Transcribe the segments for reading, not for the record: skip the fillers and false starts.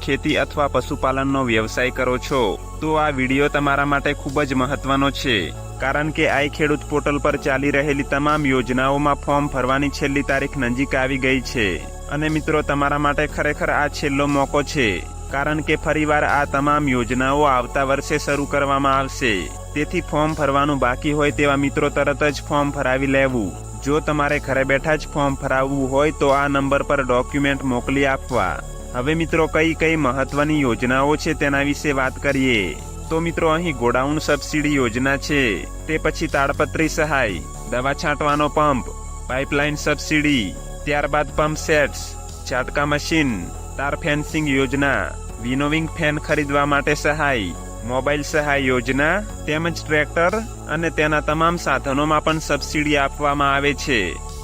ખેતી અથવા પશુપાલનનો વ્યવસાય કરો છો તો આ વિડીયો તમારા માટે ખૂબ જ મહત્વનો છે, કારણ કે આઈ ખેડૂત પોર્ટલ પર ચાલી રહેલી તમામ યોજનાઓમાં ફોર્મ ભરવાની છેલ્લી તારીખ નજીક આવી ગઈ છે। અને મિત્રો, તમારા માટે ખરેખર આ છેલ્લો મોકો છે, કારણ કે ફરીવાર આ તમામ યોજનાઓ આવતા વર્ષે શરૂ કરવામાં આવશે। તેથી ફોર્મ ભરવાનું બાકી હોય તેવા મિત્રો તરત જ ફોર્મ ભરાવી લેવું। જો તમારે ઘરે બેઠા જ ફોર્મ ભરાવવું હોય તો આ નંબર પર ડોક્યુમેન્ટ મોકલી આપવા। હવે મિત્રો, કઈ મહત્વની યોજનાઓ છે તેના વિશે વાત કરીએ તો મિત્રો, અહીં ગોડાઉન સબસિડી યોજના છે, તે પછી તાડપત્રી સહાય, દવા છાંટવાનો પંપ, પાઇપલાઇન સબસિડી, ત્યારબાદ પંપ સેટ્સ, ચાટકા મશીન, તાર ફેન્સિંગ યોજના, વિનોવિંગ ફેન ખરીદવા માટે સહાય, મોબાઈલ સહાય યોજના તેમજ ટ્રેક્ટર અને તેના તમામ સાધનોમાં પણ સબસિડી આપવામાં આવે છે।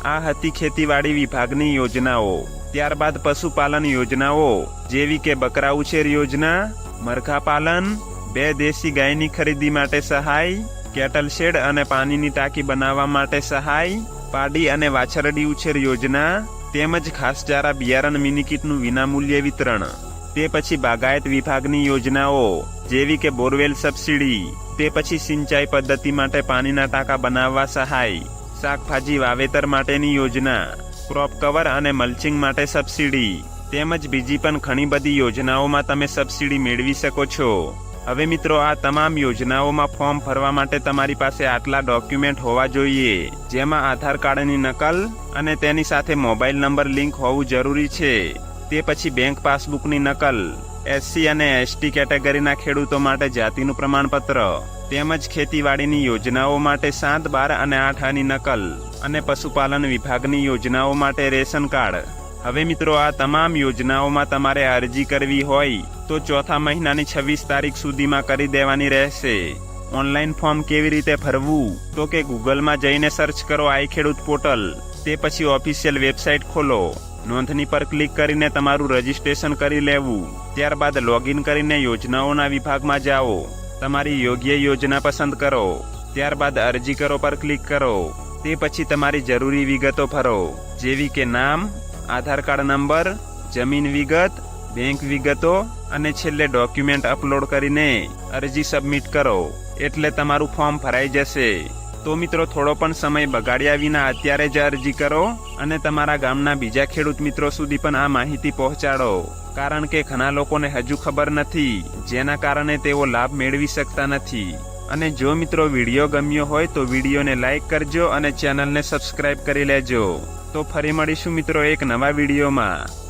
આ હતી ખેતીવાડી વિભાગની યોજનાઓ। ત્યારબાદ પશુપાલન યોજનાઓ જેવી કે બકરા ઉછેર યોજના, મરઘા પાલન, 2 દેશી ગાયની ખરીદી માટે સહાય, કેટલ શેડ અને પાણીની ટાંકી બનાવવા માટે સહાય, પાડી અને વાછરડી ઉછેર યોજના તેમજ ઘાસચારા બિયારણ મિનિકીટનું વિનામૂલ્ય વિતરણ। તે પછી બાગાયત વિભાગની યોજનાઓ જેવી કે બોરવેલ સબસિડી, તે પછી સિંચાઈ પદ્ધતિ માટે પાણીના ટાંકા બનાવવા સહાય, શાકભાજી વાવેતર માટેની યોજના, ક્રોપ કવર અને મલ્ચિંગ માટે સબસિડી તેમજ બીજી પણ ઘણી બધી યોજનાઓમાં તમે સબસિડી મેળવી શકો છો। હવે મિત્રો, આ તમામ યોજનાઓમાં ફોર્મ ભરવા માટે તમારી પાસે આટલા ડોક્યુમેન્ટ હોવા જોઈએ, જેમાં આધાર કાર્ડની નકલ અને તેની સાથે મોબાઈલ નંબર લિંક હોવું જરૂરી છે। તે પછી બેંક પાસબુકની નકલ, SC અને ST કેટેગરીના ખેડૂતો માટે જાતિનું પ્રમાણપત્ર તેમજ ખેતીવાડીની યોજનાઓ માટે 7, 12 અને 8 આની નકલ અને પશુપાલન વિભાગની યોજનાઓ માટે રેશન કાર્ડ। હવે મિત્રો, આ તમામ યોજનાઓમાં તમારે અરજી કરવી હોય તો ચોથા મહિનાની 26 તારીખ સુધીમાં કરી દેવાની રહેશે। ઓનલાઈન ફોર્મ કેવી રીતે ભરવું તો કે ગૂગલમાં જઈને સર્ચ કરો આઈ ખેડૂત પોર્ટલ, તે પછી ઓફિશિયલ વેબસાઇટ ખોલો, નોંધણી પર ક્લિક કરીને તમારું રજીસ્ટ્રેશન કરી લેવું। ત્યારબાદ લોગિન કરીને યોજનાઓના વિભાગમાં જાઓ, તમારી યોગ્ય યોજના પસંદ કરો, ત્યારબાદ અરજી કરો પર ક્લિક કરો। તે પછી તમારી જરૂરી વિગતો ભરો, જેવી કે નામ, આધાર કાર્ડ નંબર, જમીન વિગત, બેંક વિગતો અને છેલ્લે ડોક્યુમેન્ટ અપલોડ કરીને અરજી સબમિટ કરો, એટલે તમારું ફોર્મ ભરાઈ જશે। તો મિત્રો, થોડો પણ સમય બગાડ્યા વિના અત્યારે જ અરજી કરો અને તમારા ગામના બીજા ખેડૂત મિત્રો સુધી પણ આ માહિતી પહોંચાડો, કારણ કે ઘણા લોકોને હજુ ખબર નથી, જેના કારણે તેઓ લાભ મેળવી શકતા નથી। અને જો મિત્રો વિડીયો ગમ્યો હોય તો વિડીયોને લાઈક કરજો અને ચેનલને સબસ્ક્રાઇબ કરી લેજો। તો ફરી મળીશું મિત્રો એક નવા વિડીયોમાં।